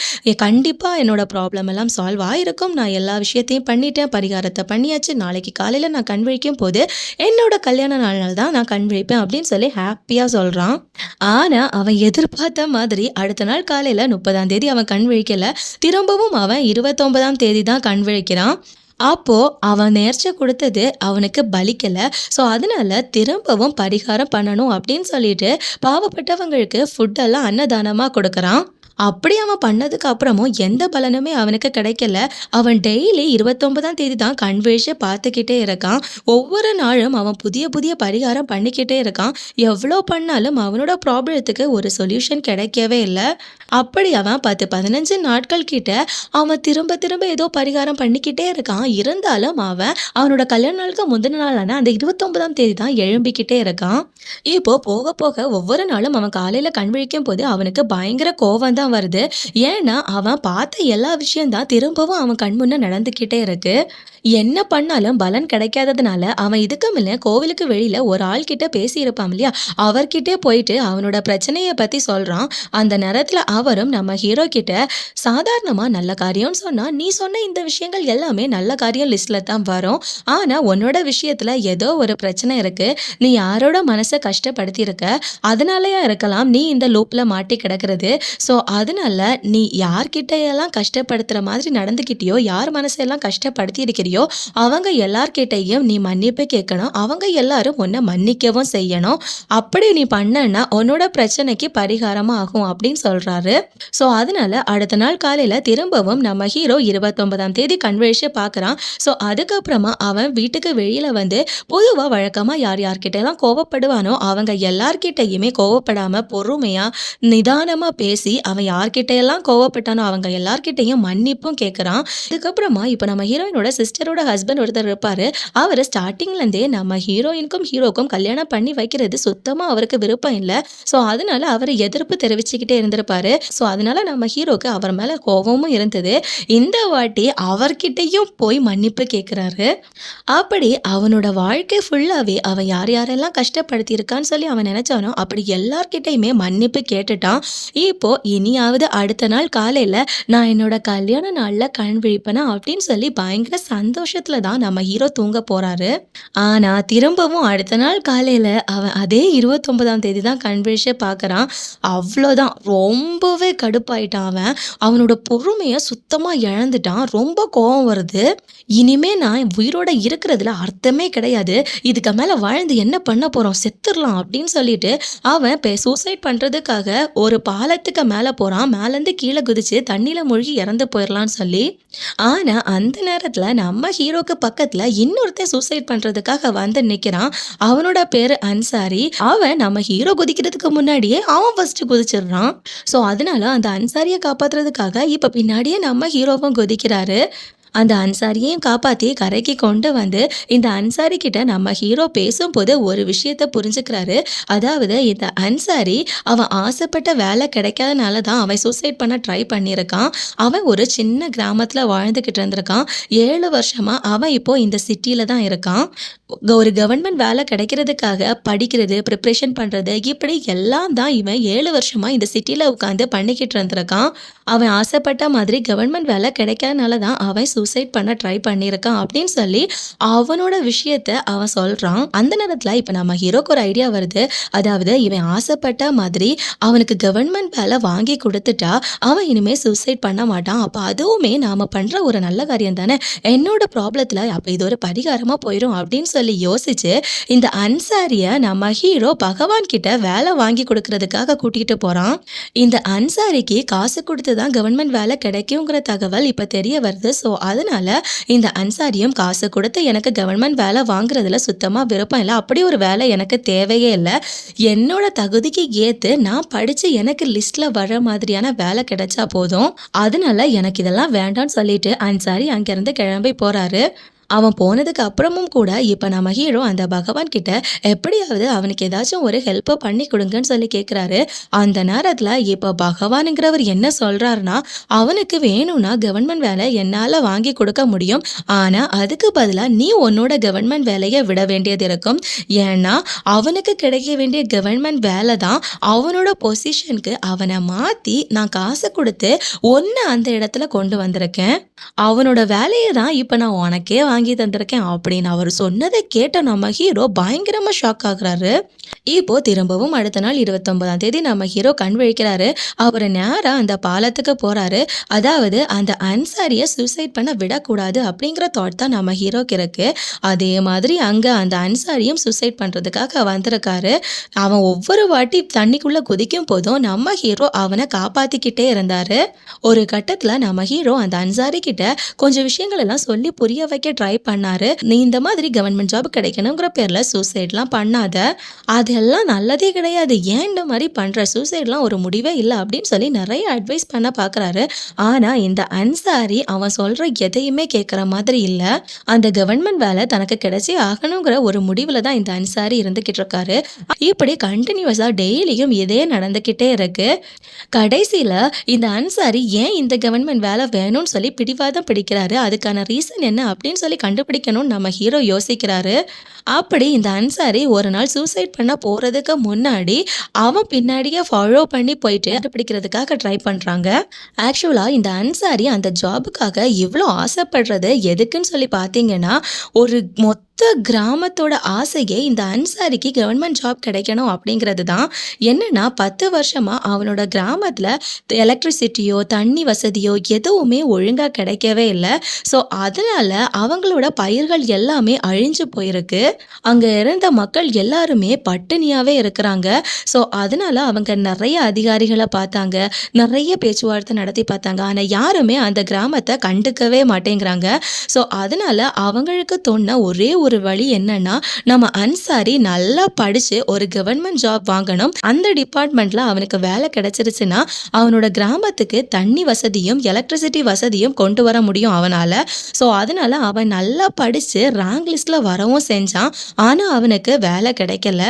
கண்டிப்பா என்னோட ப்ராப்ளம் எல்லாம் சால்வ் ஆயிருக்கும், நான் எல்லா விஷயத்தையும் பண்ணிட்டேன், பரிகாரத்தை பண்ணியாச்சு, நாளைக்கு காலையில நான் கண் விழிக்கும் போது என்னோட கல்யாண நாள் தான் நான் கண் விழிப்பேன் அப்படின்னு சொல்லி ஹாப்பியா சொல்றான். ஆனா அவன் எதிர்பார்த்த மாதிரி அடுத்த நாள் காலையில 30ஆம் தேதி அவன் கண் விழிக்கல. திரும்பவும் அவன் 29ஆம் தேதி தான் கண் விழிக்கிறான். அப்போ அவன் நேர்ச்சை கொடுத்தது அவனுக்கு பலிக்கல. ஸோ அதனால திரும்பவும் பரிகாரம் பண்ணணும் அப்படின்னு சொல்லிட்டு பாவப்பட்டவங்களுக்கு ஃபுட்டெல்லாம் அன்னதானமா கொடுக்குறான். அப்படி அவன் பண்ணதுக்கு அப்புறமும் எந்த பலனுமே அவனுக்கு கிடைக்கல. அவன் டெய்லி 29ஆம் தேதி தான் கண் விழிச்சு பார்த்துக்கிட்டே இருக்கான். ஒவ்வொரு நாளும் அவன் புதிய புதிய பரிகாரம் பண்ணிக்கிட்டே இருக்கான். எவ்வளோ பண்ணாலும் அவனோட ப்ராப்ளத்துக்கு ஒரு சொல்யூஷன் கிடைக்கவே இல்லை. அப்படி அவன் 10-15 நாட்கள் கிட்ட அவன் திரும்ப திரும்ப ஏதோ பரிகாரம் பண்ணிக்கிட்டே இருக்கான். இருந்தாலும் அவனோட கல்யாண நாளுக்கு முந்தின நாளான அந்த 29ஆம் தேதி தான் எழும்பிக்கிட்டே இருக்கான். இப்போ போக போக ஒவ்வொரு நாளும் அவன் காலையில கண் விழிக்கும் போது அவனுக்கு பயங்கர கோவம் தான் தான் வருது. ஏன்னா, அவன் பார்த்த எல்லா விஷயம் தான் திரும்பவும் அவன் கண் முன்ன நடந்துக்கிட்டே இருக்கு. என்ன பண்ணாலும் பலன் கிடைக்காததுனால, அவன் இதுக்கு முன்ன கோவிலுக்கு வெளியில ஒரு ஆள் கிட்ட பேசியிருப்பான் இல்லையா? அவர்கிட்டயே போயிட்டு அவனோட பிரச்சனைய பத்தி சொல்றான். அந்த நேரத்துல அவரும் நம்ம ஹீரோ கிட்ட சாதாரணமா நல்ல காரியம்னு சொன்னா, "நீ சொன்ன இந்த விஷயங்கள் எல்லாமே நல்ல காரியம் லிஸ்ட்ல தான் வரும். ஆனா உன்னோட விஷயத்துல ஏதோ ஒரு பிரச்சனை இருக்கு. நீ யாரோட மனச கஷ்டப்படுத்தியிருக்க. அதனாலயா இருக்கலாம் நீ இந்த லூப்ல மாட்டி கிடக்கிறது. ஸோ அதனால நீ யார்கிட்டயெல்லாம் கஷ்டப்படுத்துற மாதிரி நடந்துக்கிட்டியோ, யார் மனசெல்லாம் கஷ்டப்படுத்தி இருக்கிறியோ, அவங்க எல்லார்கிட்டயும் நீ மன்னிப்பு கேட்கணும். அவங்க எல்லாரும் உன்னை மன்னிக்கவும் செய்யணும். அப்படி நீ பண்ணன்னா உன்னோட பிரச்சனைக்கு பரிகாரமா ஆகும் அப்படின்னு சொல்றாரு. ஸோ அதனால அடுத்த நாள் காலையில திரும்பவும் நம்ம ஹீரோ 29ஆம் தேதி கன்வென்ஷன் பார்க்குறான். ஸோ அதுக்கப்புறமா அவன் வீட்டுக்கு வெளியில வந்து பொதுவா வழக்கமா யார் யார்கிட்ட எல்லாம் கோவப்படுவானோ அவங்க எல்லார்கிட்டயுமே கோவப்படாம பொறுமையா நிதானமா பேசி அவன் யார்கிட்ட எல்லாம் கோவப்பட்டானோ அவங்க எல்லார்கிட்டயும் மன்னிப்பும் கேட்குறான். இதுக்கப்புறமா இப்போ நம்ம ஹீரோயினோட சிஸ்டரோட ஹஸ்பண்ட் ஒருத்தர் இருப்பாரு. அவர் ஸ்டார்டிங்ல இருந்தே நம்ம ஹீரோயினுக்கும் ஹீரோக்கும் கல்யாணம் பண்ணி வைக்கிறது சுத்தமா அவருக்கு விருப்பம் இல்லை. ஸோ அதனால அவர் எதிர்ப்பு தெரிவிச்சுக்கிட்டே இருந்திருப்பாரு. ஸோ அதனால நம்ம ஹீரோக்கு அவர் மேல கோபமும் இருந்தது. இந்த வாட்டி அவர்கிட்டயும் போய் மன்னிப்பு கேட்குறாரு. அப்படி அவனோட வாழ்க்கை ஃபுல்லாவே அவன் யார் யாரெல்லாம் கஷ்டப்படுத்தி இருக்கான்னு சொல்லி அவன் நினைச்சானோ அப்படி எல்லார்கிட்டயுமே மன்னிப்பு கேட்டுட்டான். இப்போ இனியாவது அடுத்த நாள் காலையில நான் என்னோட கல்யாண நாள்ல கண் விழிப்பேனா அப்படின்னு சொல்லி பயங்கர சந்தோஷத்துல தான் நம்ம ஹீரோ தூங்க போறாரு. ஆனா திரும்பவும் அடுத்த நாள் காலையில அவன் அதே 29ஆம் தேதி தான் கண் விழிச்சு பார்க்கறான். அவ்வளோதான், ரொம்பவே கடுப்பாயிட்டான் அவன். அவனோட பொறுமையை சுத்தமா இழந்துட்டான். ரொம்ப கோவம் வருது. இனிமே நான் உயிரோட இருக்கிறதுல அர்த்தமே கிடையாது. இதுக்கு மேல வாழ்ந்து என்ன பண்ண போறோம், செத்துடலாம் அப்படின்னு சொல்லிட்டு அவன் சூசைட் பண்றதுக்காக ஒரு பாலத்துக்கு மேல போறான். மேலேருந்து கீழே குதிச்சு தண்ணியில மூழ்கி இறந்து போயிடலான்னு சொல்லி. ஆனா அந்த நேரத்துல நம்ம ஹீரோக்கு பக்கத்துல இன்னொருத்தன் சூசைட் பண்றதுக்காக வந்து நிக்கிறான். அவனோட பேரு அன்சாரி. அவன் நம்ம ஹீரோ குதிக்கிறதுக்கு முன்னாடியே அவன் ஃபர்ஸ்ட் குதிச்சிடுறான். ஸோ அதனால அந்த அன்சாரியை காப்பாத்துறதுக்காக இப்ப பின்னாடியே நம்ம ஹீரோவும் குதிக்கிறாரு. அந்த அன்சாரியையும் காப்பாத்தி கரைக்கு கொண்டு வந்து இந்த அன்சாரி கிட்ட நம்ம ஹீரோ பேசும்போது ஒரு விஷயத்த புரிஞ்சுக்கிறாரு. அதாவது இந்த அன்சாரி அவன் ஆசைப்பட்ட வேலை கிடைக்காதனால தான் அவன் சூசைட் பண்ண ட்ரை பண்ணியிருக்கான். அவன் ஒரு சின்ன கிராமத்துல வாழ்ந்துகிட்டு இருந்திருக்கான். 7 வருஷமா அவன் இப்போ இந்த சிட்டியில தான் இருக்கான். ஒரு கவர்மெண்ட் வேலை கிடைக்கிறதுக்காக படிக்கிறது, ப்ரிப்ரேஷன் பண்றது, இப்படி எல்லாம் தான் இவன் 7 வருஷமா இந்த சிட்டியில உட்காந்து பண்ணிக்கிட்டு இருந்திருக்கான். அவன் ஆசைப்பட்ட மாதிரி கவர்மெண்ட் வேலை கிடைக்காதனால தான் அவன் சூசைட் பண்ண ட்ரை பண்ணியிருக்கான் அப்படின்னு சொல்லி அவனோட விஷயத்த அவன் சொல்றான். அந்த நேரத்துல இப்ப நம்ம ஹீரோக்கு ஒரு ஐடியா வருது. அதாவது இவன் ஆசைப்பட்ட மாதிரி அவனுக்கு கவர்மெண்ட் வேலை வாங்கி கொடுத்துட்டா அவன் இனிமே சூசைட் பண்ண மாட்டான். அப்ப அதுவுமே நாம பண்ற ஒரு நல்ல காரியம் தானே, என்னோட ப்ராப்ளத்துல அப்ப இது ஒரு பரிகாரமா போயிடும் அப்படின்னு சொல்லி யோசிச்சு இந்த அன்சாரிய நம்ம ஹீரோ பகவான் கிட்ட வேலை வாங்கி கொடுக்கறதுக்காக கூட்டிட்டு போறான். இந்த அன்சாரிக்கு காசு கொடுத்து தான் கவர்மெண்ட் வேலை கிடைக்குங்கிற தகவல் இப்ப தெரிய வருது. ஸோ அதனால இந்த அன்சாரியும் காசு கொடுத்து எனக்கு கவர்மெண்ட் வேலை வாங்குறதுல சுத்தமா விருப்பம் இல்லை, அப்படி ஒரு வேலை எனக்கு தேவையே இல்லை, என்னோட தகுதிக்கு ஏத்து நான் படிச்சு எனக்கு லிஸ்ட்ல வர மாதிரியான வேலை கிடைச்சா போதும், அதனால எனக்கு இதெல்லாம் வேண்டாம்னு சொல்லிட்டு அன்சாரி அங்கிருந்து கிளம்பி போறாரு. அவன் போனதுக்கு அப்புறமும் கூட இப்ப நம்ம ஹீரோ அந்த பகவான் கிட்ட எப்படியாவது அவனுக்கு ஏதாச்சும் ஒரு ஹெல்ப் பண்ணி கொடுங்கன்னு சொல்லி கேட்கிறாரு. அந்த நேரத்துல இப்ப பகவானுங்கிறவர் என்ன சொல்றாருன்னா, அவனுக்கு வேணும்னா கவர்மெண்ட் வேலை என்னால வாங்கி கொடுக்க முடியும், ஆனா அதுக்கு பதிலா நீ உன்னோட கவர்மெண்ட் வேலையை விட வேண்டியது இருக்கும். ஏன்னா அவனுக்கு கிடைக்க வேண்டிய கவர்மெண்ட் வேலை தான் அவனோட பொசிஷனுக்கு அவனை மாத்தி நான் காசு கொடுத்து ஒன்னு அந்த இடத்துல கொண்டு வந்திருக்கேன். அவனோட வேலையை தான் இப்ப நான் உனக்கே வாங்கி தந்திருக்கேன் அப்படின்னு அவர் சொன்னதை கேட்ட நம்ம ஹீரோ பயங்கரமா ஷாக் ஆகுறாரு. இப்போ திரும்பவும் அடுத்த நாள் 29ஆம் தேதி நம்ம ஹீரோ கண் விழிக்கிறாரு. அவர் நேரா அந்த பாலத்துக்கு போறாரு. அதாவது அந்த அன்சாரிய சூசைட் பண்ண விடக்கூடாது அப்படிங்கிற தாட் தான் நம்ம ஹீரோக்கு இருக்கு. அதே மாதிரி அங்க அந்த அன்சாரியும் சூசைட் பண்றதுக்காக வந்திருக்காரு. அவன் ஒவ்வொரு வாட்டி தண்ணிக்குள்ள குதிக்கும் போதும் நம்ம ஹீரோ அவனை காப்பாத்திக்கிட்டே இருந்தாரு. ஒரு கட்டத்துல நம்ம ஹீரோ அந்த அன்சாரி கிட்ட கொஞ்சம் விஷயங்கள் எல்லாம் சொல்லி புரிய வைக்க ட்ரை ட்ரை பண்ணாரு. நீ இந்த மாதிரி கவர்மெண்ட் ஜாப் கிடைக்கணுங்கிற பேர்ல சூசைட்லாம் பண்ணாத, அதெல்லாம் நல்லதே கிடையாது. ஏன் இந்த மாதிரி பண்ற? சூசைட்லாம் ஒரு முடிவே இல்ல அப்படின்னு சொல்லி நிறைய அட்வைஸ் பண்ண பார்க்குறாரு. ஆனா இந்த அன்சாரி அவன் சொல்ற எதையுமே கேட்குற மாதிரி இல்ல. அந்த கவர்மெண்ட் வேலை தனக்கு கிடைச்சே ஆகணுங்கிற ஒரு முடிவுல தான் இந்த அன்சாரி இருந்துகிட்டு இருக்காரு. இப்படி கண்டினியூஸா டெய்லியும் இதே நடந்துகிட்டே இருக்கு. கடைசியில இந்த அன்சாரி ஏன் இந்த கவர்மெண்ட் வேலை வேணும்னு சொல்லி பிடிவாதம் பிடிக்கிறாரு, அதுக்கான ரீசன் என்ன அப்படின்னு சொல்லி கண்டுபிடிக்கணும்னு நம்ம ஹீரோ யோசிக்கிறாரு. அப்படி இந்த அன்சாரி ஒரு நாள் சூசைட் பண்ண போறதுக்கு முன்னாடி அவன் பின்னாடியே ஃபாலோ பண்ணி போயிட்டு கண்டுபிடிக்கிறதுக்காக ட்ரை பண்றாங்க. ஆக்சுவலா இந்த அன்சாரி அந்த ஜாபுக்காக இவ்வளோ ஆசைப்படுறது எதுக்குன்னு சொல்லி பார்த்தீங்கன்னா, ஒரு மொத்த கிராமத்தோட ஆசையே இந்த அன்சாரிக்கு கவர்மெண்ட் ஜாப் கிடைக்கணும் அப்படிங்கிறது தான். என்னன்னா 10 வருஷமா அவனோட கிராமத்துல எலக்ட்ரிசிட்டியோ தண்ணி வசதியோ எதுவுமே ஒழுங்கா கிடைக்கவே இல்லை. ஸோ அதனால அவங்களோட பயிர்கள் எல்லாமே அழிஞ்சு போயிருக்கு. அங்க இருந்த மக்கள் எல்லாருமே பட்டினியாவே இருக்கிறாங்க. ஸோ அதனால அவங்க நிறைய அதிகாரிகளை பார்த்தாங்க, நிறைய பேச்சுவார்த்தை நடத்தி பார்த்தாங்க. ஆனா யாருமே அந்த கிராமத்தை கண்டுக்கவே மாட்டேங்கிறாங்க. ஸோ அதனால அவங்களுக்கு தோணுன ஒரே ஒரு வழி என்னன்னா, நம்ம அன்சாரி நல்லா படிச்சு ஒரு கவர்மெண்ட் ஜாப் வாங்கணும். அந்த டிபார்ட்மெண்ட்ல அவனுக்கு வேலை கிடைச்சிருச்சுன்னா அவனோட கிராமத்துக்கு தண்ணி வசதியும் எலக்ட்ரிசிட்டி வசதியும் கொண்டு வர முடியும் அவனால. ஸோ அதனால அவன் நல்லா படிச்சு ரேங்க் லிஸ்ட்ல வரவும் செஞ்சான். ஆனா அவனுக்கு வேலை கிடைக்கல.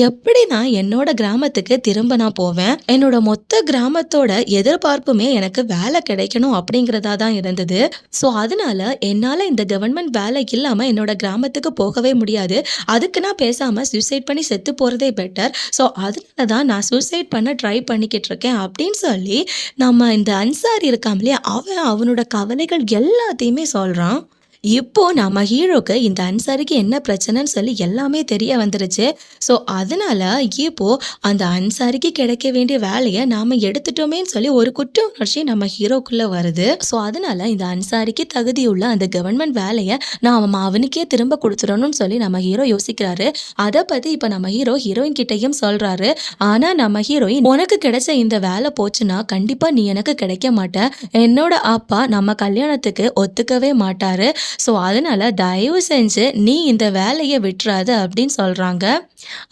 எப்படி நான் என்னோட கிராமத்துக்கு திரும்ப நான் போவேன்? என்னோட மொத்த கிராமத்தோட எதிர்பார்ப்புமே எனக்கு வேலை கிடைக்கணும் அப்படிங்கிறதா தான் இருந்தது. ஸோ அதனால என்னால இந்த கவர்மெண்ட் வேலை இல்லாம என்னோட கிராமத்துக்கு போகவே முடியாது. அதுக்கு நான் பேசாம சூசைட் பண்ணி செத்து போறதே பெட்டர். ஸோ அதனால தான் நான் சூசைட் பண்ண ட்ரை பண்ணிக்கிட்டு இருக்கேன் அப்படின்னு சொல்லி நம்ம இந்த அன்சாரி இருக்கான் இல்லையா, அவன் அவனோட கவலைகள் எல்லாத்தையுமே சொல்றான். இப்போ நம்ம ஹீரோக்கு இந்த அன்சாரிக்கு என்ன பிரச்சனைன்னு சொல்லி எல்லாமே தெரிய வந்துருச்சு. ஸோ அதனால இப்போ அந்த அன்சாரிக்கு கிடைக்க வேண்டிய வேலையை நாம எடுத்துட்டோமேன்னு சொல்லி ஒரு குற்ற உணர்ச்சி நம்ம ஹீரோக்குள்ள வருது. ஸோ அதனால இந்த அன்சாரிக்கு தகுதியுள்ள அந்த கவர்மெண்ட் வேலையை நாம அவனுக்கே திரும்ப கொடுத்துடணும்னு சொல்லி நம்ம ஹீரோ யோசிக்கிறாரு. அதை பத்தி இப்போ நம்ம ஹீரோயின் கிட்டையும் சொல்றாரு. ஆனா நம்ம ஹீரோயின், உனக்கு கிடைச்ச இந்த வேலை போச்சுன்னா கண்டிப்பா நீ எனக்கு கிடைக்க மாட்ட. என்னோட அப்பா நம்ம கல்யாணத்துக்கு ஒத்துக்கவே மாட்டாரு. ஸோ அதனால தயவு செஞ்சு நீ இந்த வேலையை விட்டுறாத அப்படின்னு சொல்றாங்க.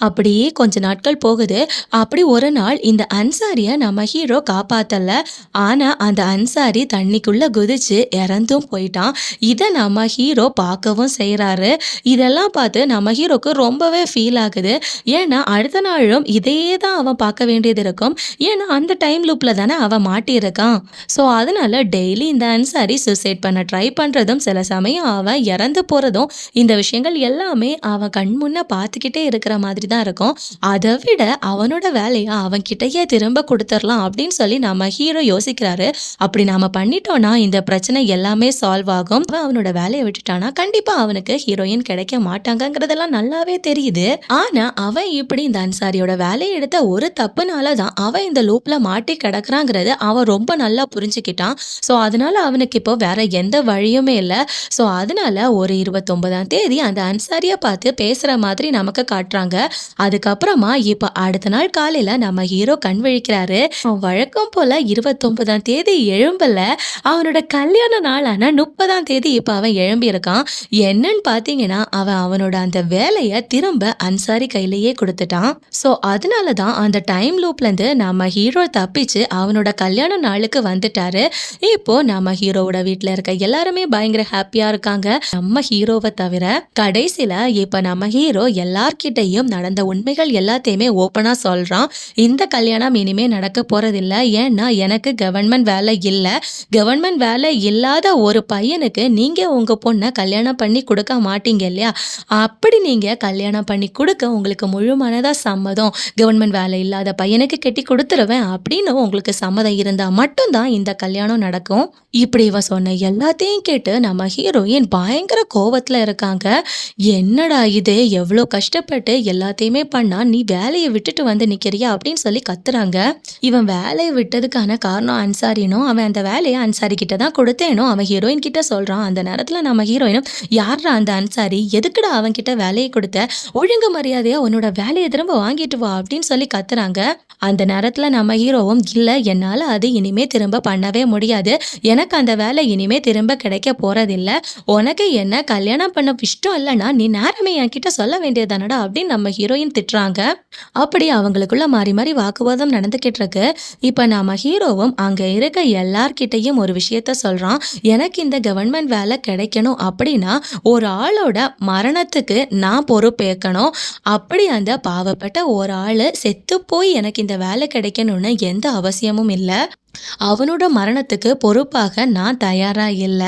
அப்படியே கொஞ்ச நாட்கள் போகுது. அப்படி ஒரு நாள் இந்த அன்சாரியை நம்ம ஹீரோ காப்பாத்தல. ஆனா அந்த அன்சாரி தண்ணிக்குள்ள குதிச்சு இறந்தும் போயிட்டான். இதை நம்ம ஹீரோ பார்க்கவும் செய்யறாரு. இதெல்லாம் பார்த்து நம்ம ஹீரோக்கு ரொம்பவே ஃபீல் ஆகுது. ஏன்னா அடுத்த நாளும் இதையே தான் அவன் பார்க்க வேண்டியது இருக்கும். ஏன்னா அந்த டைம் லூப்ல தானே அவன் மாட்டியிருக்கான். ஸோ அதனால டெய்லி இந்த அன்சாரி சூசைட் பண்ண ட்ரை பண்றதும், சில சமயம் அவன் இறந்து போறதும், இந்த விஷயங்கள் எல்லாமே அவன் கண் முன்ன பார்த்துக்கிட்டே இருக்கிற மாதிரி தான் இருக்கும். அதை விட அவனோட வேலையை அவன் கிட்டயே திரும்ப கொடுத்துடலாம் அப்படின்னு சொல்லி நம்ம ஹீரோ யோசிக்கிறாரு. அப்படி நாம பண்ணிட்டோம்னா இந்த பிரச்சனை எல்லாமே சால்வ் ஆகும். அவனோட வேலையை விட்டுட்டானா கண்டிப்பா அவனுக்கு ஹீரோயின் கிடைக்க மாட்டாங்கிறதெல்லாம் நல்லாவே தெரியுது. ஆனா அவன் இப்படி இந்த அன்சாரியோட வேலையை எடுத்த ஒரு தப்புனால தான் அவன் இந்த லூப்ல மாட்டி கிடக்குறாங்கிறது அவன் ரொம்ப நல்லா புரிஞ்சுக்கிட்டான். ஸோ அதனால அவனுக்கு இப்போ வேற எந்த வழியுமே இல்லை. ஸோ அதனால ஒரு 29ஆம் தேதி அந்த அன்சாரியை பார்த்து பேசுற மாதிரி நமக்கு காட்டுறாங்க. அதுக்கப்புறமா இப்ப அடுத்த நாள் காலையில நம்ம ஹீரோ கண் விழிக்கிறாரு. வழக்கம் போல 29ஆம் தேதி எழும்பல, அவனோட கல்யாண நாளான 30ஆம் தேதி இப்ப அவன் எழும்பி இருக்கான். என்னன்னு பாத்தீங்கன்னா அவன் அவனோட அந்த வேலையை திரும்ப அன்சாரி கையிலேயே கொடுத்துட்டான். ஸோ அதனாலதான் அந்த டைம் லூப்ல இருந்து நம்ம ஹீரோ தப்பிச்சு அவனோட கல்யாண நாளுக்கு வந்துட்டாரு. இப்போ நம்ம ஹீரோவோட வீட்டுல இருக்க எல்லாருமே பயங்கர ஹாப்பியா இருக்காங்க, நம்ம ஹீரோவை தவிர. கடைசியில இப்ப நம்ம ஹீரோ எல்லார்கிட்டையும் நடந்த உண்மைகள் எல்லாத்தையுமே ஓப்பனா சொல்றான். இந்த கல்யாணம் இனிமே நடக்க போறதில்ல. ஏன்னா எனக்கு கவர்மெண்ட் வேலை இல்ல. கவர்மெண்ட் வேலை இல்லாத ஒரு பையனுக்கு நீங்க உங்க பொண்ணை கல்யாணம் பண்ணி கொடுக்க மாட்டீங்க இல்லையா? அப்படி நீங்க கல்யாணம் பண்ணி கொடுக்க உங்களுக்கு முழு மனதா சம்மதம், கவர்மெண்ட் வேலை இல்லாத பையனுக்கு கட்டி கொடுத்துருவேன் அப்படின்னு உங்களுக்கு சம்மதம் இருந்தா மட்டும்தான் இந்த கல்யாணம் நடக்கும். இப்படி இவ சொன்ன எல்லாத்தையும் கேட்டு நம்ம ஹீரோயின் பயங்கர கோவத்துல இருக்காங்க. என்னடா இது, எவ்வளோ கஷ்டப்பட்டு எல்லாத்தையுமே பண்ணா நீ வேலையை விட்டுட்டு வந்து நிக்கிறியா அப்படின்னு சொல்லி கத்துறாங்க. இவன் வேலையை விட்டதுக்கான காரணம் அன்சாரினும், அவன் அந்த வேலையை அன்சாரி கிட்ட தான் கொடுத்தேனோ அவன் ஹீரோயின் கிட்ட சொல்றான். அந்த நேரத்துல நம்ம ஹீரோயினும், யாரா அந்த அன்சாரி, எதுக்குடா அவன் கிட்ட வேலையை கொடுத்த, ஒழுங்கு மரியாதையா உன்னோட வேலையை திரும்ப வாங்கிட்டு வா அப்படின்னு சொல்லி கத்துறாங்க. அந்த நேரத்துல நம்ம ஹீரோவும், இல்ல என்னால அது இனிமே திரும்ப பண்ணவே முடியாது, எனக்கு அந்த வேலை இனிமே திரும்ப கிடைக்க போறதில்லை, "உனக்கு என்ன கல்யாணம் பண்ண இஷ்டம் இல்லன்னா, நீ நேரமே என்கிட்ட சொல்ல வேண்டியது தானடா" அப்படின்னு நம்ம ஹீரோயின் திட்டுறாங்க. அப்படி அவங்களுக்குள்ள மாறி மாறி வாக்குவாதம் நடந்துகிட்டு இருக்கு. இப்ப நம்ம ஹீரோவும் அங்க இருக்க எல்லார்கிட்டயும் ஒரு விஷயத்த சொல்றான். "எனக்கு இந்த கவர்மெண்ட் வேலை கிடைக்கணும் அப்படின்னா, ஒரு ஆளோட மரணத்துக்கு நான் பொறுப்பேற்கணும். அப்படி அந்த பாவப்பட்ட ஒரு ஆளு செத்துப் போய் எனக்கு இந்த வேலை கிடைக்கணும்னு எந்த அவசியமும் இல்ல. அவனோட மரணத்துக்கு பொறுப்பாக நான் தயாரா இல்ல.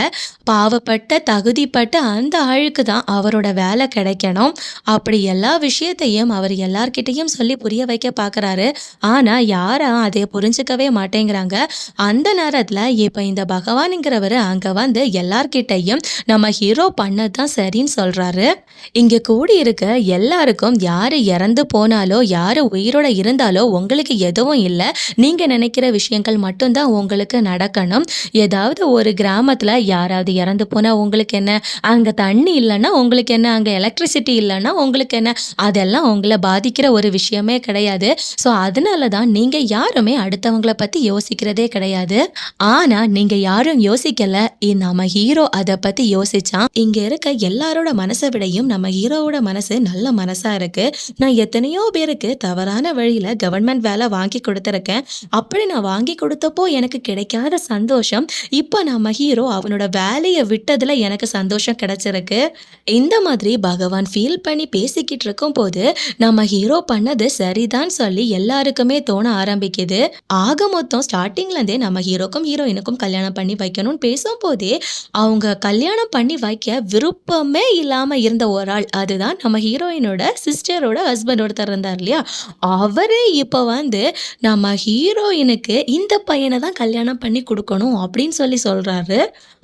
பாவப்பட்ட, தகுதிப்பட்ட அந்த ஆளுக்கு தான் அவரோட வேலை கிடைக்கணும்." அப்படி எல்லா விஷயத்தையும் அவர் எல்லார்கிட்டயும் சொல்லி புரிய வைக்க பார்க்குறாரு. ஆனா யாரும் அதை புரிஞ்சுக்கவே மாட்டேங்கிறாங்க. அந்த நேரத்துல இப்ப இந்த பகவான்ங்கிறவரு அங்க வந்து எல்லார்கிட்டயும் நம்ம ஹீரோ பண்ணது தான் சரின்னு சொல்றாரு. இங்க கூடி இருக்க எல்லாருக்கும் யாரு இறந்து போனாலோ, யாரு உயிரோட இருந்தாலோ உங்களுக்கு எதுவும் இல்ல. நீங்க நினைக்கிற விஷயங்கள் மட்டும் தான் உங்களுக்கு நடக்கணும். ஏதாவது ஒரு கிராமத்துல யாராவது இறந்து போனா உங்களுக்கு என்ன? அங்க தண்ணி இல்லன்னா உங்களுக்கு என்ன? அங்க எலக்ட்ரிசிட்டி இல்லன்னா உங்களுக்கு என்ன? அதெல்லாம் உங்கள பாதிக்கிற ஒரு விஷயமே கிடையாது. ஸோ அதனால தான் நீங்க யாருமே அடுத்தவங்கள பத்தி யோசிக்கிறதே கிடையாது. ஆனா நீங்க யாரும் யோசிக்கல. நம்ம ஹீரோ அத பத்தி யோசிச்சான். இங்க இருக்க எல்லாரோட மனச விடையும் நம்ம ஹீரோவோட மனசு நல்ல மனசா இருக்கு. நான் எத்தனையோ பேருக்கு தவறான வழியில கவர்மெண்ட் வேலை வாங்கி கொடுத்துருக்கேன். அப்படி நான் வாங்கி கொடுத்தப்போ எனக்கு கிடைக்காத சந்தோஷம், இப்ப நம்ம ஹீரோ அவனோட வேலைய விட்டதுல எனக்கு சந்தோஷம் கிடைச்சிருக்கு. இந்த மாதிரி பகவான் ஃபீல் பண்ணி பேசிக்கிட்டு இருக்கும்போது, நம்ம ஹீரோ பண்ணது சரிதான் சொல்லி எல்லாருக்குமே தோண ஆரம்பிக்குது. ஆக மொத்தம் ஸ்டார்ட்டிங்ல இருந்தே நம்ம ஹீரோக்கும் ஹீரோயினுக்கும் கல்யாணம் பண்ணி வைக்கணும்னு பேசும்போதே, அவங்க கல்யாணம் பண்ணி வைக்க விருப்பமே இல்லாம இருந்த ஒரு ஆள், அதுதான் நம்ம ஹீரோயினோட சிஸ்டரோட ஹஸ்பண்ட் ஒருத்தர் இருந்தார் இல்லையா? அவரே இப்ப வந்து நம்ம ஹீரோயினுக்கு இந்த பையன தான் கல்யாணம் பண்ணி குடுக்கணும் அப்படின்னு சொல்லி சொல்றாரு.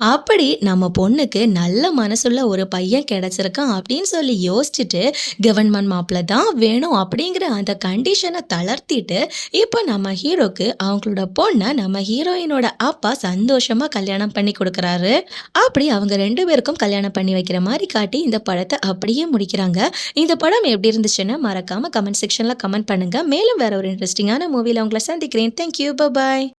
அப்படி நம்ம பொண்ணுக்கு நல்ல மனசுள்ள ஒரு பையன் கிடைச்சிருக்கான் அப்படின்னு சொல்லி யோசிச்சுட்டு, கவர்மெண்ட் மாப்பிள தான் வேணும் அப்படிங்கிற அந்த கண்டிஷன தளர்த்திட்டு, இப்ப நம்ம ஹீரோக்கு அவங்களோட பொண்ண நம்ம ஹீரோயினோட அப்பா சந்தோஷமா கல்யாணம் பண்ணி குடுக்குறாரு. அப்படி அவங்க 2 பேருக்கும் கல்யாணம் பண்ணி வைக்கிற மாரி காட்டி இந்த படத்த அப்படியே முடிக்கிறாங்க. இந்த படம் எப்படி இருந்துச்சுன்னு மறக்காம கமெண்ட் செக்ஷன்ல கமெண்ட் பண்ணுங்க. மேலும் வேற ஒரு இன்ட்ரெஸ்டிங்கான மூவில உங்கள சந்திக்கிறேன். Thank you. பை.